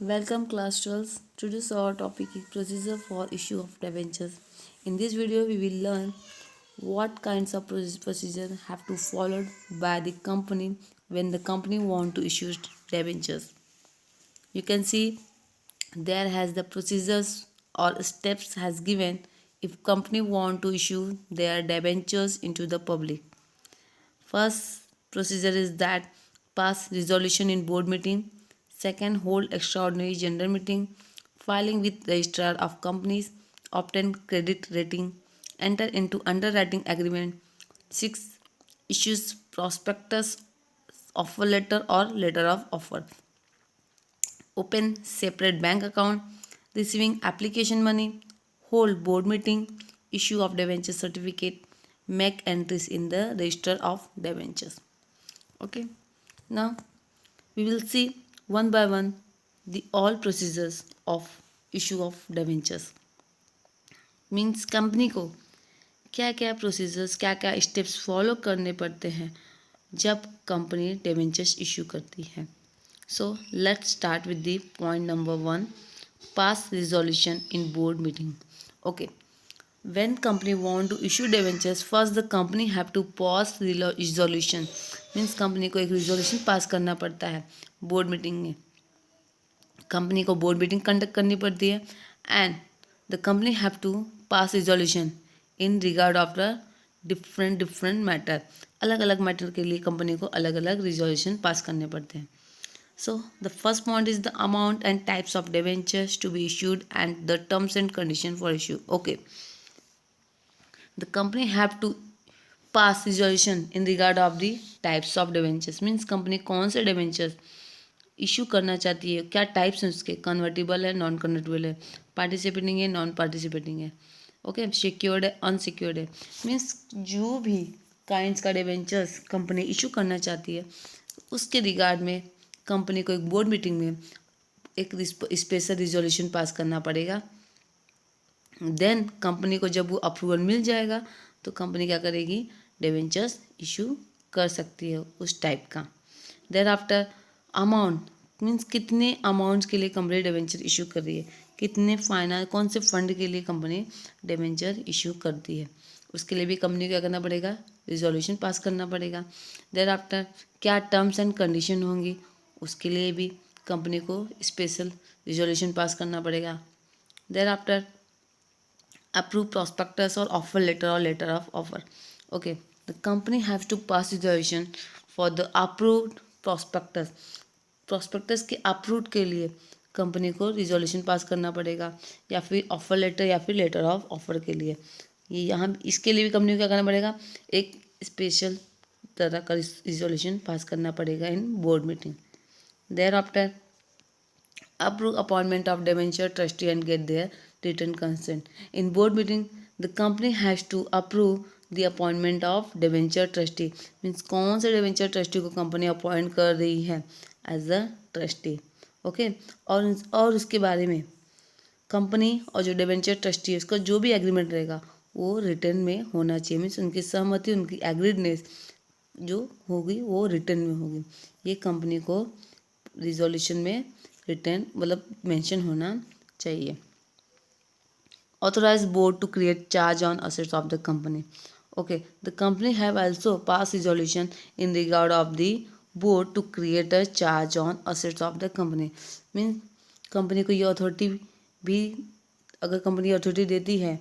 Welcome class 12. Today's our topic is procedure for issue of debentures. In this video we will learn what kinds of procedure have to followed by the company when the company want to issue debentures. You can see there has the procedures or steps has given if company want to issue their debentures into the public. First procedure is that pass resolution in board meeting. Second, hold extraordinary general meeting. Filing with registrar of companies. Obtain credit rating. Enter into underwriting agreement. 6. Issues prospectus, offer letter or letter of offer. Open separate bank account. Receiving application money. Hold board meeting. Issue of debenture certificate. Make entries in the register of debentures. Okay, now we will see one by one the all procedures of issue of debentures. Means company को क्या क्या procedures क्या क्या steps follow करने पड़ते हैं जब company debentures issue करती है. So let's start with the point number 1, pass resolution in board meeting. Okay, when company want to issue debentures, first the company have to pass resolution. Means company को एक resolution pass करना पड़ता है board meeting में. Company को board meeting conduct करनी पड़ती है and the company have to pass resolution in regard of the different matter. अलग अलग मैटर के लिए कंपनी को अलग अलग रिजोल्यूशन पास करने पड़ते हैं. So the first point is the amount and types of debentures to be issued and the terms and condition for issue. Okay, the company have to pass resolution in regard of the types of debentures. Means company कौन से debentures issue करना चाहती है, क्या types हैं उसके, convertible है, non convertible है, पार्टिसिपेटिंग है, नॉन पार्टिसिपेटिंग है, ओके, सिक्योर्ड है, अनसिक्योर्ड है. मीन्स जो भी काइंड्स का डिबेंचर्स कंपनी इशू करना चाहती है उसके रिगार्ड में कंपनी को एक बोर्ड मीटिंग में एक स्पेशल रिजोल्यूशन पास करना पड़ेगा. देन कंपनी को जब वो अप्रूवल मिल जाएगा तो कंपनी क्या करेगी, डिबेंचर्स इशू कर सकती है उस टाइप का. देन आफ्टर अमाउंट मीन्स कितने अमाउंट के लिए कंपनी डिबेंचर इशू कर रही है, कितने फाइनेंस कौन से फंड के लिए कंपनी डिबेंचर इशू करती है, उसके लिए भी कंपनी को क्या करना पड़ेगा, रिजोल्यूशन पास करना पड़ेगा. देन आफ्टर क्या टर्म्स एंड कंडीशन होंगी, उसके लिए भी कंपनी को स्पेशल रिजोल्यूशन पास करना पड़ेगा. Then after approve prospectus or offer letter or letter of offer. Okay, the company has to pass resolution for the approved prospectus. prospectus के approved के लिए कंपनी को रिजोल्यूशन पास करना पड़ेगा या फिर ऑफर लेटर या फिर लेटर ऑफ ऑफर के लिए. ये यहाँ इसके लिए भी कंपनी को क्या करना पड़ेगा, एक स्पेशल तरह का रिजोल्यूशन पास करना पड़ेगा in board meeting. Thereafter approve appointment of debenture trustee and get their written consent. In board meeting, the company has to approve the appointment of debenture trustee. Means कौन से debenture trustee को company appoint कर रही है as a trustee. Okay, और उसके बारे में कंपनी और जो डिबेंचर ट्रस्टी है उसका जो भी एग्रीमेंट रहेगा वो रिटर्न में होना चाहिए. मीन्स उनकी सहमति, उनकी एग्रीडनेस जो होगी वो रिटर्न में होगी. ये कंपनी को रिजोल्यूशन में रिटर्न मतलब मेंशन होना चाहिए. Authorise board to create charge on assets of the company. Okay, the company have also pass resolution in regard of the board to create a charge on assets of the company. Mean company को ये authority भी, अगर company authority देती है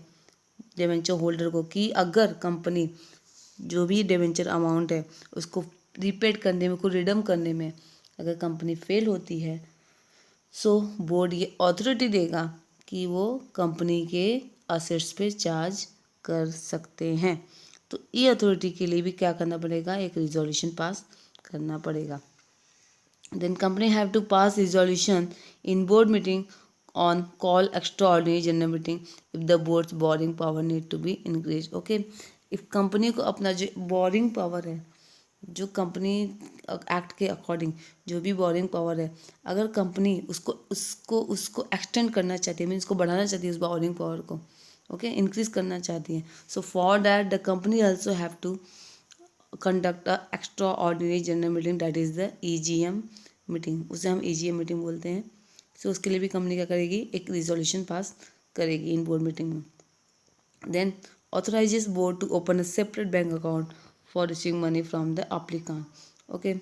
debenture holder को कि अगर company जो भी डिबेंचर अमाउंट है उसको रिपेड करने में, को रिडम करने में अगर कंपनी फेल होती है सो बोर्ड ये अथॉरिटी देगा कि वो कंपनी के असेट्स पे चार्ज कर सकते हैं. तो ये अथॉरिटी के लिए भी क्या करना पड़ेगा, एक रिजोल्यूशन पास करना पड़ेगा. Then company have to pass resolution in board meeting on call extraordinary general meeting if the boards boring power need to be increase. Okay, if company को अपना जो बोरिंग पावर है, जो कंपनी एक्ट के according जो भी boring power है, अगर कंपनी उसको उसको उसको एक्सटेंड करना चाहती है, मीन उसको बढ़ाना चाहती है उस बोरिंग पावर को, ओके, इंक्रीज करना चाहती है, so for that the company also have to conduct a extra ordinary general meeting that is the EGM meeting. उसे हम EGM मीटिंग बोलते हैं, सो उसके लिए भी कंपनी क्या करेगी, एक रिजोल्यूशन पास करेगी इन बोर्ड मीटिंग में. Then authorizes board to open a separate bank account for receiving money from the applicant. Okay,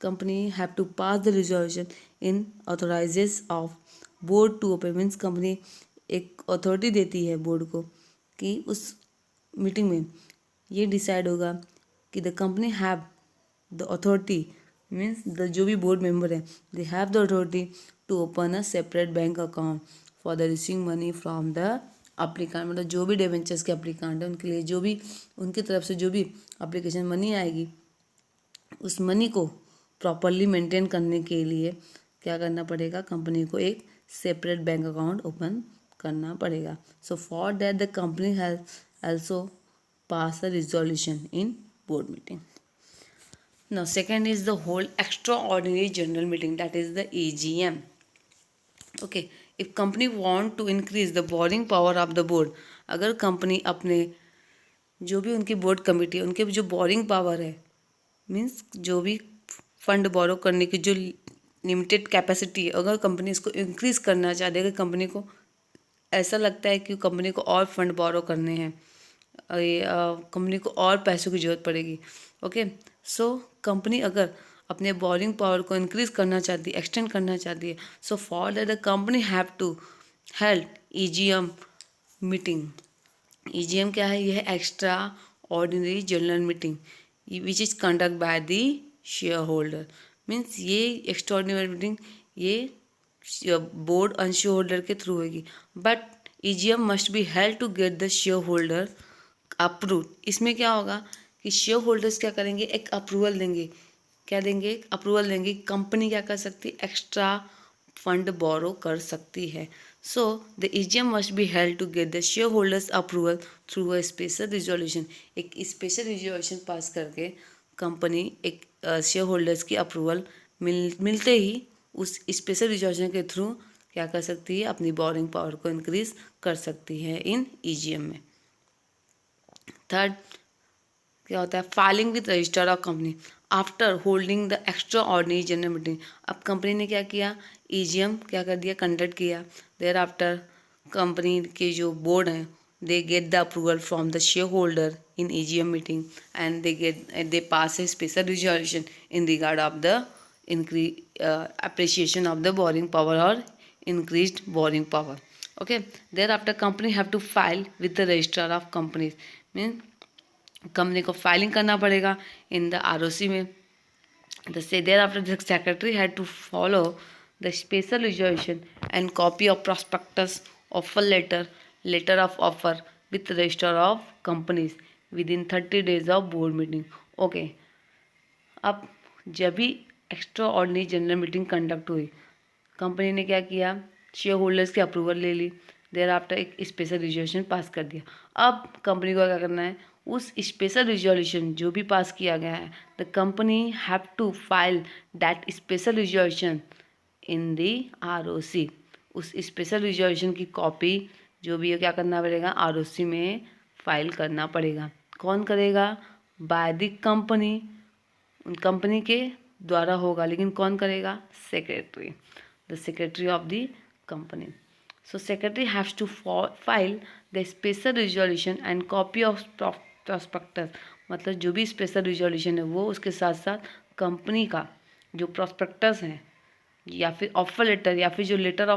company have to pass the resolution in authorizes of board to open, means company एक authority देती है board को कि उस meeting में ये decide होगा कि the company have the authority, means the जो भी बोर्ड मेंबर है they have the authority to open a separate bank account for the receiving money from the applicant. मतलब जो भी डिवेंचर्स के अप्लीकांट है उनके लिए जो भी उनकी तरफ से जो भी अप्लीकेशन मनी आएगी उस मनी को प्रॉपरली मेंटेन करने के लिए क्या करना पड़ेगा, कंपनी को एक सेपरेट बैंक अकाउंट ओपन करना पड़ेगा. सो for that the company has also pass a resolution in board meeting. Now second is the whole extraordinary general meeting, that is the AGM. Okay, if company want to increase the borrowing power of the board, अगर company अपने जो भी उनकी board committee उनके जो boring power है, means जो भी फंड बोरो करने की जो लिमिटेड कैपेसिटी है, अगर कंपनी इसको इंक्रीज करना चाहती है, अगर कंपनी को ऐसा लगता है कि कंपनी को और फंड बोरो करने हैं, कंपनी को और पैसों की जरूरत पड़ेगी. ओके, सो कंपनी अगर अपने बोरिंग पावर को इंक्रीज करना चाहती है, एक्सटेंड करना चाहती है, so for that the company have to held EGM meeting. EGM क्या है, यह extra ordinary general meeting which is conduct by the share holder. Means ये एक्स्ट्राऑर्डिनरी मीटिंग ये बोर्ड और शेयर होल्डर के थ्रू होगी, but EGM must be held to get the share holder approve. इसमें क्या होगा कि शेयर होल्डर्स क्या करेंगे, एक अप्रूवल देंगे. क्या देंगे, अप्रूवल देंगे. कंपनी क्या कर सकती है, एक्स्ट्रा फंड बोरो कर सकती है. So the EGM must be held to get the share holders approval through a special resolution. एक स्पेशल रिजोल्यूशन पास करके कंपनी एक शेयर होल्डर्स की अप्रूवल मिलते ही उस स्पेशल रिजोल्यूशन के थ्रू क्या कर सकती है, अपनी बोरिंग पावर को इंक्रीज कर सकती है इन EGM में. थर्ड क्या होता है, filing with register of company after holding the extra ordinary general meeting. अब कंपनी ने क्या किया, EGM क्या कर दिया, कंडक्ट किया. देयर आफ्टर कंपनी के जो बोर्ड हैं they get the approval from the share holder in EGM meeting and they pass A special resolution in regard of the appreciation of the borrowing power or increased borrowing power. Okay, thereafter company have to file with the registrar of companies. Mean company को filing करना पड़ेगा इन the ROC में. thereafter the secretary had to follow the special resolution and copy of prospectus, offer letter of offer with registrar of companies within 30 days of board meeting. Okay, अब जब भी extra ordinary general meeting conduct हुई, company ने क्या किया, share holders की approval ले ली. There after एक स्पेशल रिजोल्यूशन पास कर दिया. अब कंपनी को क्या करना है, उस स्पेशल रिजोल्यूशन जो भी पास किया गया है, the company have to file that special resolution in the ROC. उस स्पेशल रिजोल्यूशन की कॉपी जो भी है क्या करना पड़ेगा, ROC में फाइल करना पड़ेगा. कौन करेगा, बाय द कंपनी, कंपनी के द्वारा होगा, लेकिन कौन करेगा, secretary, the secretary of the company. So secretary haves to file the special resolution and copy of prospectus. मतलब जो भी स्पेशल रिजोल्यूशन है वो उसके साथ साथ कंपनी का जो प्रॉस्पेक्टस है या फिर ऑफर लेटर या फिर जो लेटर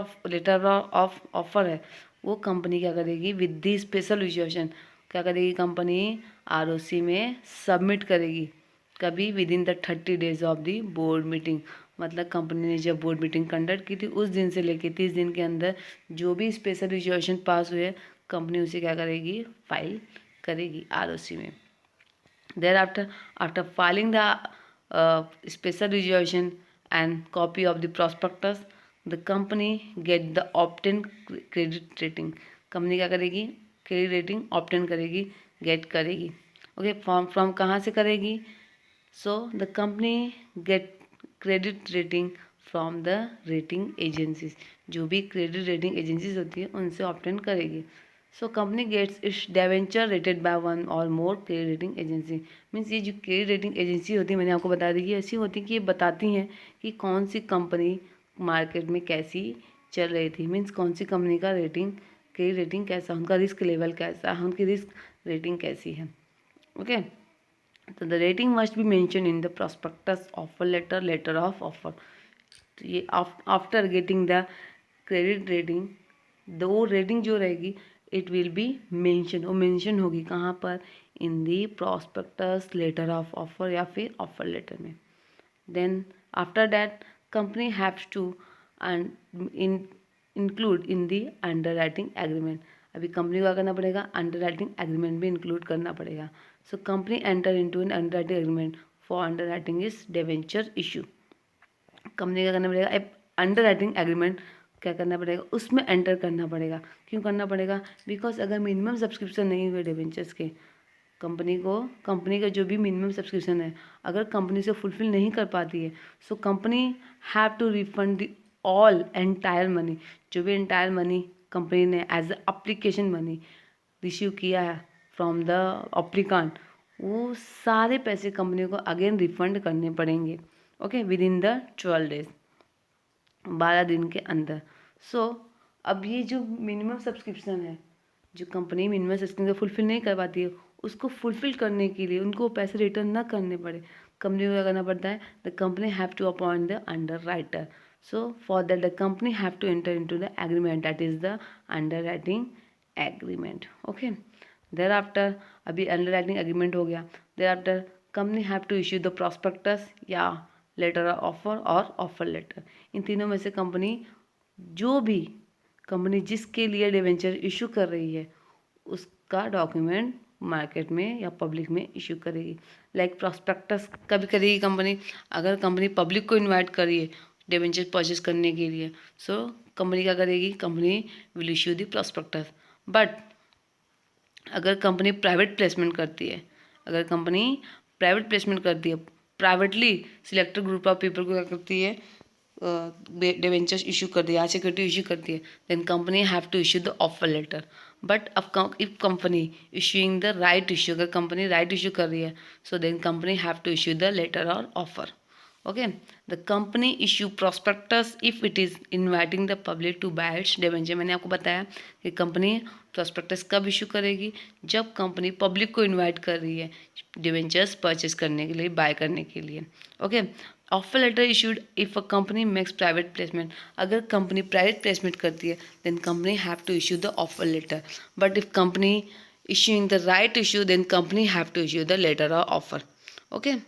ऑफ ऑफर है वो कंपनी क्या करेगी, विद दी स्पेशल रिजोल्यूशन क्या करेगी, कंपनी ROC में सबमिट करेगी. कभी with in the 30 days of the board meeting. मतलब कंपनी ने जब बोर्ड मीटिंग कंडक्ट की थी उस दिन से लेके 30 दिन के अंदर जो भी स्पेशल रिजोल्यूशन पास हुए कंपनी उसे क्या करेगी, फाइल करेगी ROC में. Thereafter filing the special resolution and copy of the prospectus the company get the obtain credit rating. Company क्या करेगी, क्रेडिट रेटिंग ऑप्टेन करेगी, गेट करेगी. ओके, फ्रॉम कहाँ से करेगी, so the company get credit rating from the rating agencies. जो भी credit rating agencies होती है उनसे ऑप्टेन करेगी. So company gets its debenture rated by one और more credit rating agency. Means ये जो क्रेडिट रेटिंग एजेंसी होती है मैंने आपको बता दी कि ऐसी होती है कि ये बताती हैं कि कौन सी कंपनी मार्केट में कैसी चल रही थी, मीन्स कौन सी कंपनी का रेटिंग कैसा, उनका रिस्क लेवल कैसा है, उनकी रिस्क रेटिंग कैसी है। ओके, तो the rating must be mention in the prospectus, offer letter, letter of offer. तो ये after getting the credit rating, वो रेटिंग जो रहेगी इट विल बी मेंशन, वो मेंशन होगी कहाँ पर, in the prospectus, letter of offer या फिर ऑफर लेटर में। Then after that company haves to include in the underwriting agreement. अभी कंपनी को क्या करना पड़ेगा, अंडरराइटिंग एग्रीमेंट भी इंक्लूड करना पड़ेगा। So company enter into an underwriting agreement for underwriting is debenture issue. Company क्या करना पड़ेगा, अंडर राइटिंग एग्रीमेंट क्या करना पड़ेगा, उसमें एंटर करना पड़ेगा। क्यों करना पड़ेगा, बिकॉज अगर मिनिमम सब्सक्रिप्शन नहीं हुए डिबेंचर्स के, कंपनी का जो भी मिनिमम सब्सक्रिप्शन है अगर कंपनी से फुलफिल नहीं कर पाती है, so company have to refund all entire money, जो भी एंटायर मनी कंपनी ने एज अप्लीकेशन मनी रिसीव किया है फ्रॉम द अप्लीकांट, वो सारे पैसे कंपनी को अगेन रिफंड करने पड़ेंगे। Okay, with in the 12 days, 12 दिन के अंदर। सो अब ये जो मिनिमम सब्सक्रिप्शन है, जो कंपनी मिनिमम सब्सक्रिप्शन फुलफिल नहीं कर पाती है, उसको फुलफिल करने के लिए उनको पैसे रिटर्न ना करने पड़े, कंपनी को क्या करना पड़ता है, the company have to appoint the underwriter. So for that the company have to enter into the agreement, that is the underwriting agreement. Okay, thereafter, अभी अंडर राइटिंग एग्रीमेंट हो गया, thereafter company have to issue the prospectus या letter of offer और offer letter. इन तीनों में से company जिसके लिए डिवेंचर इशू कर रही है उसका डॉक्यूमेंट मार्केट में या पब्लिक में इशू करेगी। लाइक प्रॉस्पेक्टस कभी करेगी कंपनी, अगर कंपनी पब्लिक को इनवाइट कर रही है डिवेंचर परचेज करने के लिए, सो कंपनी क्या करेगी, company will issue the prospectus. But अगर कंपनी प्राइवेट प्लेसमेंट करती है, privately selected group of people को क्या करती है, डिवेंचर्स इशू कर दिया, सिक्योरिटी इशू करती है, then company have to issue the offer letter. But अब if company issuing the right issue, अगर कंपनी राइट इशू कर रही है, so then company have to issue the letter और offer. Okay, the company issue prospectus if it is inviting the public to buy its debenture. मैंने आपको बताया कि company prospectus कब इशू करेगी, जब कंपनी पब्लिक को इनवाइट कर रही है डिवेंचर्स परचेज करने के लिए, बाय करने के लिए। Okay, offer letter issued if a company makes private placement. अगर कंपनी प्राइवेट प्लेसमेंट करती है then company have to issue the offer letter. But if company issuing the right issue, then company have to issue the letter or offer. Okay,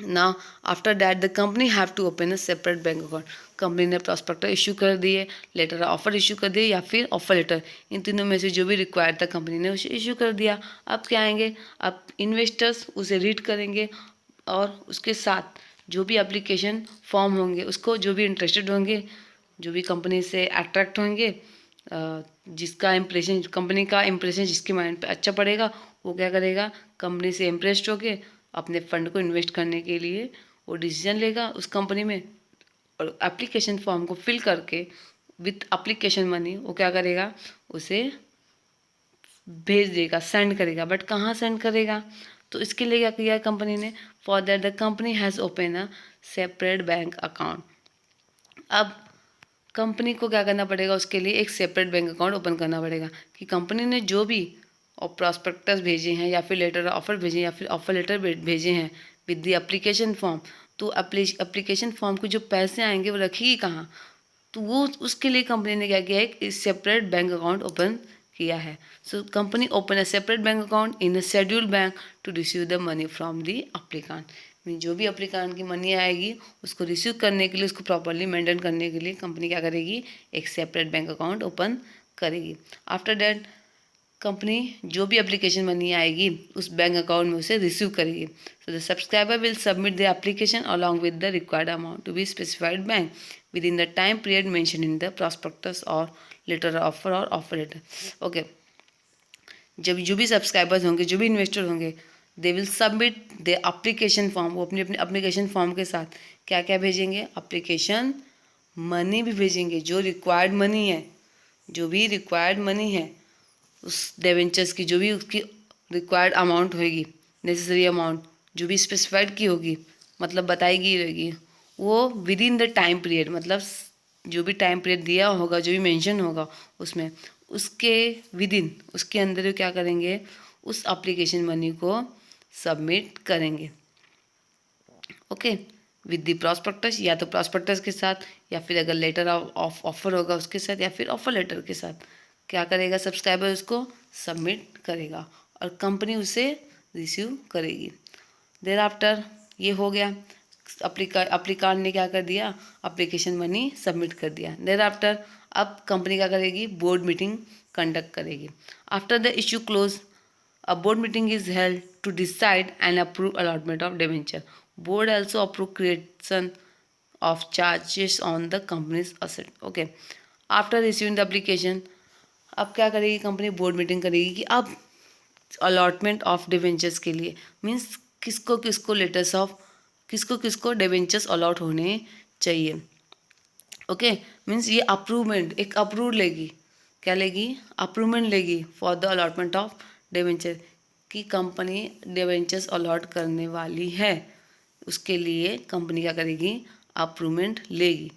now after that the company have to open a separate bank account. Company ने प्रॉस्पेक्टर issue कर दिए, letter offer issue कर दिए या फिर offer letter, इन तीनों में से जो भी रिक्वायर्ड था कंपनी ने उसे इशू कर दिया। अब क्या आएंगे, अब इन्वेस्टर्स उसे रीड करेंगे और उसके साथ जो भी एप्लीकेशन फॉर्म होंगे उसको, जो भी इंटरेस्टेड होंगे, जो भी कंपनी से अट्रैक्ट होंगे, जिसका इम्प्रेशन, कंपनी का इम्प्रेशन जिसके माइंड पे अच्छा पड़ेगा, वो क्या करेगा, कंपनी से इम्प्रेस्ड होके अपने फंड को इन्वेस्ट करने के लिए वो डिसीजन लेगा उस कंपनी में, और एप्लीकेशन फॉर्म को फिल करके विथ एप्लीकेशन मनी वो क्या करेगा, उसे भेज देगा, सेंड करेगा। बट कहाँ सेंड करेगा, तो इसके लिए क्या किया कंपनी ने, for that the company has open a separate bank account. अब कंपनी को क्या करना पड़ेगा, उसके लिए एक सेपरेट बैंक अकाउंट ओपन करना पड़ेगा कि कंपनी ने जो भी और प्रॉस्पेक्टस भेजे हैं या फिर लेटर ऑफर भेजे या फिर ऑफर लेटर भेजे हैं विद द एप्लीकेशन फॉर्म, तो एप्लीकेशन फॉर्म के जो पैसे आएंगे वो रखेगी कहाँ, तो वो उसके लिए कंपनी ने क्या किया है, एक सेपरेट बैंक अकाउंट ओपन किया है। So company open a separate bank account in a scheduled bank to receive the money from the applicant. जो भी एप्लीकांट की मनी आएगी उसको रिसीव करने के लिए, उसको प्रॉपरली मेंटेन करने के लिए कंपनी क्या करेगी, एक सेपरेट बैंक अकाउंट ओपन करेगी। आफ्टर दैट कंपनी जो भी एप्लीकेशन मनी आएगी उस बैंक अकाउंट में उसे रिसीव करेगी। So the subscriber will submit the application along with the required amount to be specified bank within the time period mention in the prospectus और letter offer और offer letter. Okay, जब जो भी subscribers होंगे, जो भी investor होंगे, they will submit the application form, वो अपने अपने एप्लीकेशन फॉर्म के साथ क्या क्या भेजेंगे, एप्लीकेशन मनी भी भेजेंगे, जो रिक्वायर्ड मनी है, जो भी रिक्वायर्ड मनी है उस डिवेंचर्स की, जो भी उसकी रिक्वायर्ड अमाउंट होगी, नेसेसरी अमाउंट जो भी स्पेसिफाइड की होगी, मतलब बताई गई रहेगी, वो with in the time period, मतलब जो भी टाइम पीरियड दिया होगा, जो भी मेंशन होगा उसमें, उसके विद इन, उसके अंदर क्या करेंगे, उस एप्लीकेशन मनी को सबमिट करेंगे। ओके, विद द प्रॉस्पेक्टस, या तो प्रॉस्पेक्टस के साथ, या फिर अगर लेटर ऑफ ऑफर होगा उसके साथ, या फिर ऑफर लेटर के साथ क्या करेगा, सब्सक्राइबर उसको सबमिट करेगा और कंपनी उसे रिसीव करेगी। देर आफ्टर ये हो गया, अप्लीकांट ने क्या कर दिया, एप्लीकेशन मनी सबमिट कर दिया। देर आफ्टर अब कंपनी क्या करेगी, बोर्ड मीटिंग कंडक्ट करेगी। After the issue close, a board meeting is held to decide and approve allotment of debenture. Board also approve creation of charges on the company's asset. Okay. After receiving the application, अब क्या करेगी company, board meeting करेगी कि अब allotment of debentures के लिए, means किसको किसको लेटर्स ऑफ, किसको किसको डिवेंचर्स अलॉट होने चाहिए। ओके, मीन्स ये अप्रूवमेंट, एक अप्रूव लेगी, क्या लेगी, अप्रूवमेंट लेगी for the allotment of debenture, की कंपनी डिवेंचर्स अलॉट करने वाली है, उसके लिए कंपनी क्या करेगी, अप्रूवमेंट लेगी।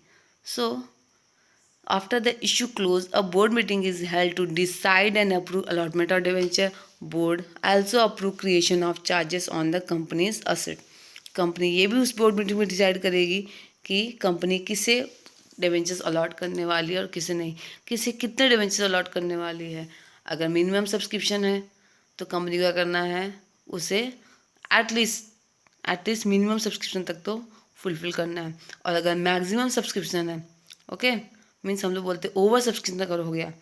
सो after the issue close, a board meeting is held to decide and approve allotment of debenture. Board also approve creation of charges on the company's asset. Company ये भी उस बोर्ड मीटिंग में decide करेगी कि company किसे debentures allot करने वाली है और किसे नहीं, किसे कितने डिवेंचर्स अलॉट करने वाली है। अगर मिनिमम सब्सक्रिप्शन है तो कंपनी को क्या करना है, उसे एटलीस्ट मिनिमम सब्सक्रिप्शन तक तो फुलफिल करना है। और अगर मैक्सिमम सब्सक्रिप्शन है, ओके, मीन्स हम लोग बोलते हैं ओवर सब्सक्रिप्शन अगर हो गया,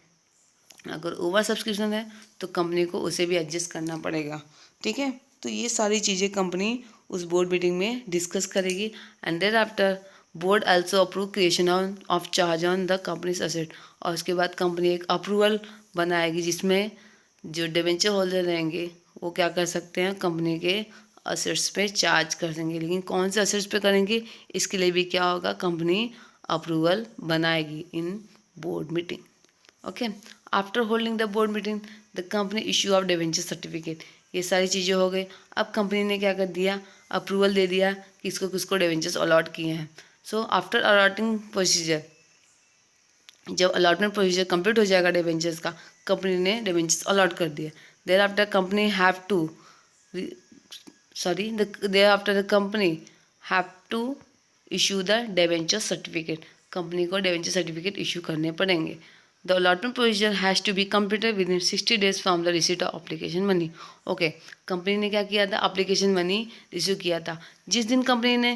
अगर ओवर सब्सक्रिप्शन है तो कंपनी को उसे भी एडजस्ट करना पड़ेगा। ठीक है, तो ये सारी चीज़ें कंपनी उस बोर्ड मीटिंग में डिस्कस करेगी। And then after board also approve creation of charge on the company's asset, और उसके बाद कंपनी एक अप्रूवल बनाएगी जिसमें जो डिवेंचर होल्डर रहेंगे वो क्या कर सकते हैं, कंपनी के असेट्स पे चार्ज कर देंगे। लेकिन कौन से असेट्स पे करेंगे, इसके लिए भी क्या होगा, कंपनी अप्रूवल बनाएगी इन board meeting. Okay, after holding the board meeting the company issue of debenture certificate, ये सारी चीज़ें हो गई। अब कंपनी ने क्या कर दिया, अप्रूवल दे दिया किसको किसको डिवेंचर्स अलॉट किए हैं। सो आफ्टर अलॉटिंग प्रोसीजर, जब अलॉटमेंट प्रोसीजर कंप्लीट हो जाएगा डिवेंचर्स का, कंपनी ने डिवेंचर्स अलॉट कर दिया। Thereafter company have to thereafter the company have to issue the debenture certificate, company को डिवेंचर सर्टिफिकेट इशू करने पड़ेंगे। The allotment procedure has to be completed within 60 days from the receipt of application money. Okay, company ने क्या किया था, application money receive किया था। जिस दिन कंपनी ने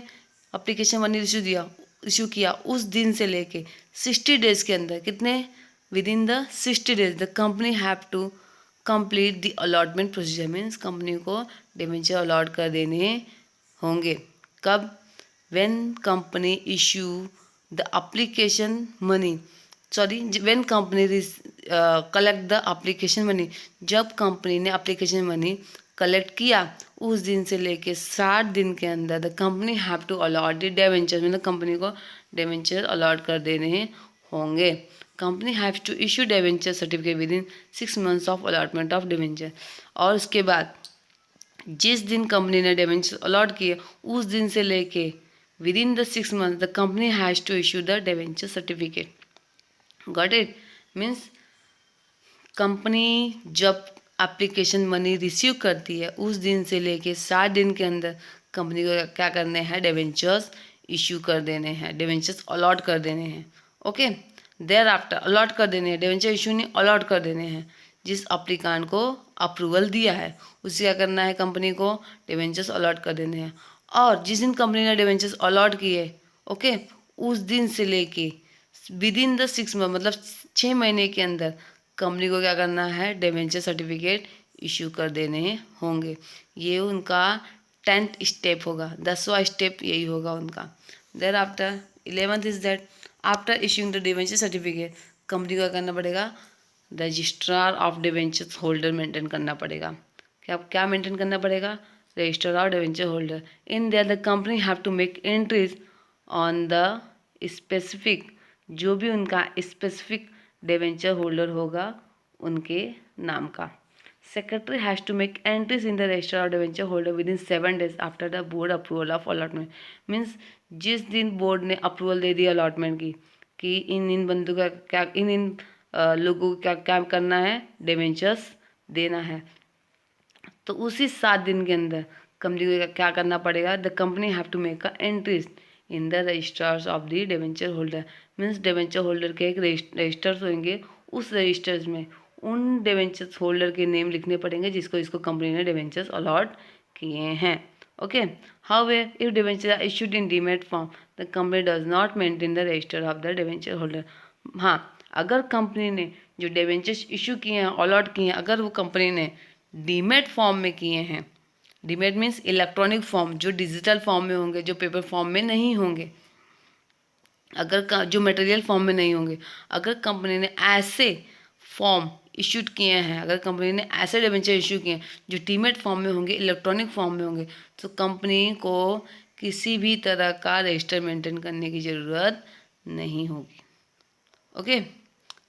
एप्लीकेशन मनी इशू किया उस दिन से लेके 60 days के अंदर, कितने, within the 60 days the company have to complete the allotment procedure, means company को डिवेंचर अलॉट कर देने होंगे। कब, when company issue the application money, when company collect the application money, जब कंपनी ने एप्लीकेशन मनी कलेक्ट किया उस दिन से लेके 60 दिन के अंदर the company have to allot the debenture, मतलब कंपनी को डिवेंचर अलॉट कर देने होंगे। Company have to issue debenture certificate within 6 months of allotment of debenture, और उसके बाद जिस दिन कंपनी ने डिवेंचर अलॉट किए उस दिन से लेके within the 6 months the company has to issue the debenture certificate. Got it, means company जब एप्लीकेशन मनी रिसीव करती है उस दिन से लेके 60 दिन के अंदर कंपनी को क्या करने हैं, डिवेंचर्स इशू कर देने हैं, डिवेंचर्स अलॉट कर देने हैं। ओके, देयर आफ्टर अलॉट कर देने हैं, डिवेंचर इशू नहीं, अलॉट कर देने हैं। जिस एप्लीकांट को अप्रूवल दिया है उसे क्या करना है, कंपनी को डिवेंचर्स अलॉट कर देने हैं। और जिस दिन कंपनी ने डिवेंचर्स अलॉट किए, ओके, उस दिन से लेके विद इन द 6 months, मतलब 6 महीने के अंदर कंपनी को क्या करना है, डिवेंचर सर्टिफिकेट इशू कर देने होंगे। ये उनका 10th स्टेप होगा, 10वां स्टेप यही होगा उनका। Thereafter 11th is that after issuing the debenture certificate, company को क्या करना पड़ेगा, registrar of debenture holder maintain करना पड़ेगा। क्या मेंटेन करना पड़ेगा, register of debenture holder. In there the company have to make entries on the specific, जो भी उनका स्पेसिफिक डिवेंचर होल्डर होगा उनके नाम का। Secretary has to make entries in the register of debenture holder within 7 days after the board approval of allotment. Means जिस दिन board ने अप्रूवल दे दी अलॉटमेंट की कि इन बंदों का क्या इन लोगों को क्या क्या करना है, डिवेंचर्स देना है, तो उसी 7 दिन के अंदर कंपनी को क्या करना पड़ेगा, the company have to make a entries in the registers of the debenture holder. Means debenture holder के एक रजिस्टर्स होंगे, उस रजिस्टर्स में उन डिवेंचर्स होल्डर के नेम लिखने पड़ेंगे जिसको इसको कंपनी ने डिवेंचर्स अलॉट किए हैं। Okay, however if debenture are issued in demat form the company does not maintain the register of the debenture holder. हाँ, अगर कंपनी ने जो डिवेंचर्स इशू किए हैं, अलॉट किए हैं, अगर वो कंपनी ने डीमेट फॉर्म में किए हैं, डीमेट मीन्स इलेक्ट्रॉनिक फॉर्म, जो डिजिटल फॉर्म में होंगे, जो पेपर फॉर्म में नहीं होंगे, अगर जो मटेरियल फॉर्म में नहीं होंगे, अगर कंपनी ने ऐसे फॉर्म इशूड किए हैं, अगर कंपनी ने ऐसे डिबेंचर इशू किए हैं जो डीमेट फॉर्म में होंगे, इलेक्ट्रॉनिक फॉर्म में होंगे, तो कंपनी को किसी भी तरह का रजिस्टर मेंटेन करने की ज़रूरत नहीं होगी। ओके,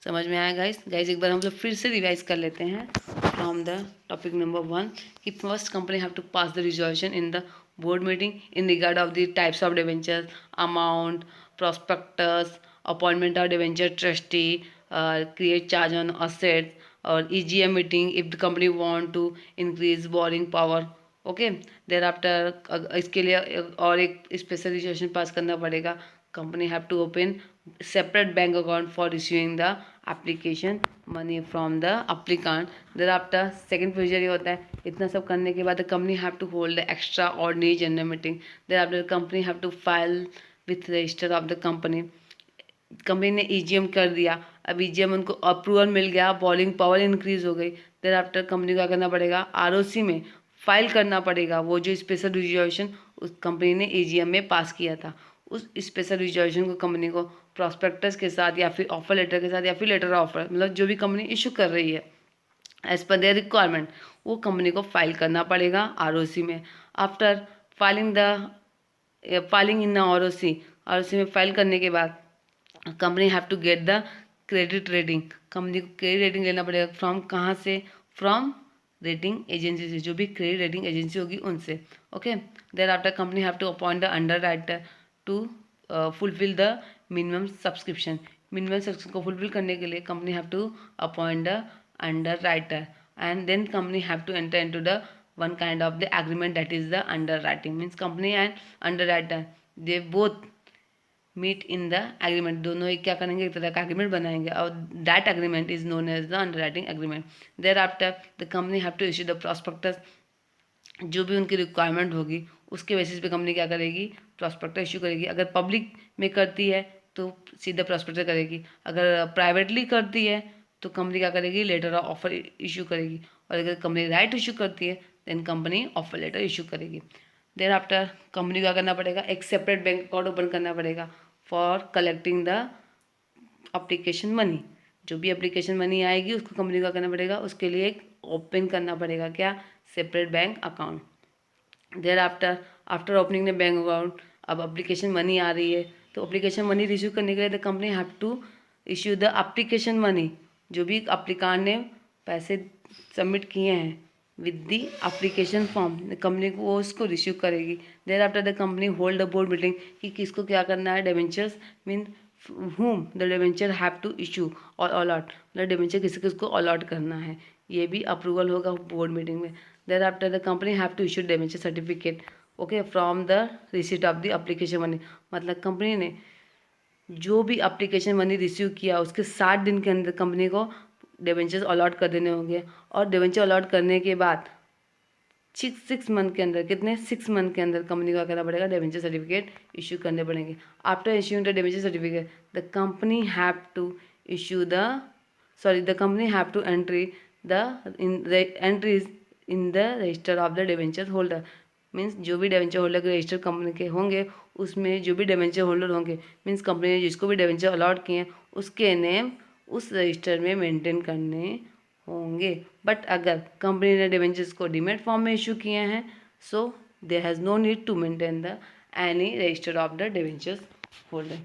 समझ में आया गाइस? एक बार हम लोग फिर से रिवाइज कर लेते हैं फ्रॉम द टॉपिक नंबर 1 कि first company have to pass the resolution in the board meeting in regard of the types of debentures, amount, prospectus, appointment of debenture trustee, create charge on assets, और EGM meeting if the company want to increase borrowing power। Okay, thereafter इसके लिए और एक special resolution pass करना पड़ेगा। Company have to open separate bank account for receiving the application money from the applicant. Thereafter second procedure ये होता है, इतना सब करने के बाद the company have to hold the extra ordinary general meeting. Thereafter company have to file with register of the company. Company ने EGM कर दिया, अब ईजीएम उनको अप्रूवल मिल गया, बॉलिंग पावर इंक्रीज हो गई। देर आफ्टर कंपनी को क्या करना पड़ेगा, आरओसी में फाइल करना पड़ेगा वो जो स्पेशल रिजोल्यूशन उस कंपनी ने ईजीएम में पास किया था, उस स्पेशल रिजोल्यूशन को कंपनी को प्रॉस्पेक्टस के साथ या फिर ऑफर लेटर के साथ या फिर लेटर ऑफर, मतलब जो भी कंपनी इशू कर रही है एज पर देयर रिक्वायरमेंट, वो कंपनी को फाइल करना पड़ेगा आरओसी में। After filing in ROC, ROC में फाइल करने के बाद company have to get the credit rating. Company को क्रेडिट रेटिंग लेना पड़ेगा फ्रॉम कहाँ से, फ्रॉम रेटिंग एजेंसी से, जो भी क्रेडिट रेटिंग एजेंसी होगी उनसे। Okay, thereafter company have to appoint the underwriter to fulfil the minimum subscription. Minimum subscription को फुलफिल करने के लिए company have to appoint the underwriter and then company have to enter into the one kind of the agreement, that is the underwriting। means company and underwriter they both meet in the agreement, दोनों एक क्या करेंगे, एक तरह का agreement बनाएंगे और that agreement is known as the underwriting agreement। thereafter the company have to issue the prospectus, जो भी उनकी रिक्वायरमेंट होगी उसके बेसिस पे कंपनी क्या करेगी, प्रॉस्पेक्टस इशू करेगी। अगर पब्लिक में करती है तो सीधा प्रॉस्पेक्टस करेगी, अगर प्राइवेटली करती है तो कंपनी क्या करेगी, लेटर ऑफ ऑफर इशू करेगी, और अगर कंपनी राइट इशू करती है then company offer letter issue करेगी। देन आफ्टर कंपनी को क्या करना पड़ेगा, एक सेपरेट बैंक अकाउंट ओपन करना पड़ेगा for collecting the application money. जो भी एप्लीकेशन मनी आएगी उसको कंपनी को करना पड़ेगा, उसके लिए एक ओपन करना पड़ेगा क्या, separate bank account. Thereafter after opening the bank account, अब अप्लीकेशन मनी आ रही है तो अप्लीकेशन मनी रिसीव करने के लिए the company have to issue the application money. जो भी अप्लीकांट ने पैसे सबमिट किए हैं with the application form, company को वो उसको रिसीव करेगी। Thereafter the company hold the board meeting कि किसको क्या करना है, debentures mean whom the debenture have to issue or allot, मतलब डिबेंचर किसी किसको अलॉट करना है, ये भी अप्रूवल होगा बोर्ड मीटिंग में। Thereafter the company have to issue debenture certificate okay from the receipt of the application money. मतलब कंपनी ने जो भी अप्लीकेशन मनी रिसीव किया उसके 60 दिन के अंदर कंपनी को डिबेंचर्स अलॉट कर देने होंगे, और डिबेंचर अलॉट करने के बाद 6 मंथ के अंदर, कितने 6 मंथ के अंदर कंपनी को क्या करना पड़ेगा, डिबेंचर सर्टिफिकेट इशू करने पड़ेंगे। After issuing the debenture certificate the company have to issue the the company have to entry the entries in the register of the debenture holder. Means जो भी डिबेंचर होल्डर के register company के होंगे उसमें जो भी डिबेंचर होल्डर होंगे, means company ने जिसको भी डिबेंचर अलॉट किए हैं उसके नेम उस रजिस्टर में मेंटेन करने होंगे। बट अगर कंपनी ने डिबेंचर्स को डीमेट फॉर्म में इशू किए हैं so there has no need to maintain the any register of the debentures holder.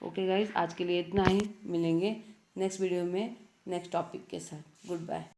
Okay guys, आज के लिए इतना ही, मिलेंगे नेक्स्ट वीडियो में नेक्स्ट टॉपिक के साथ। Good bye.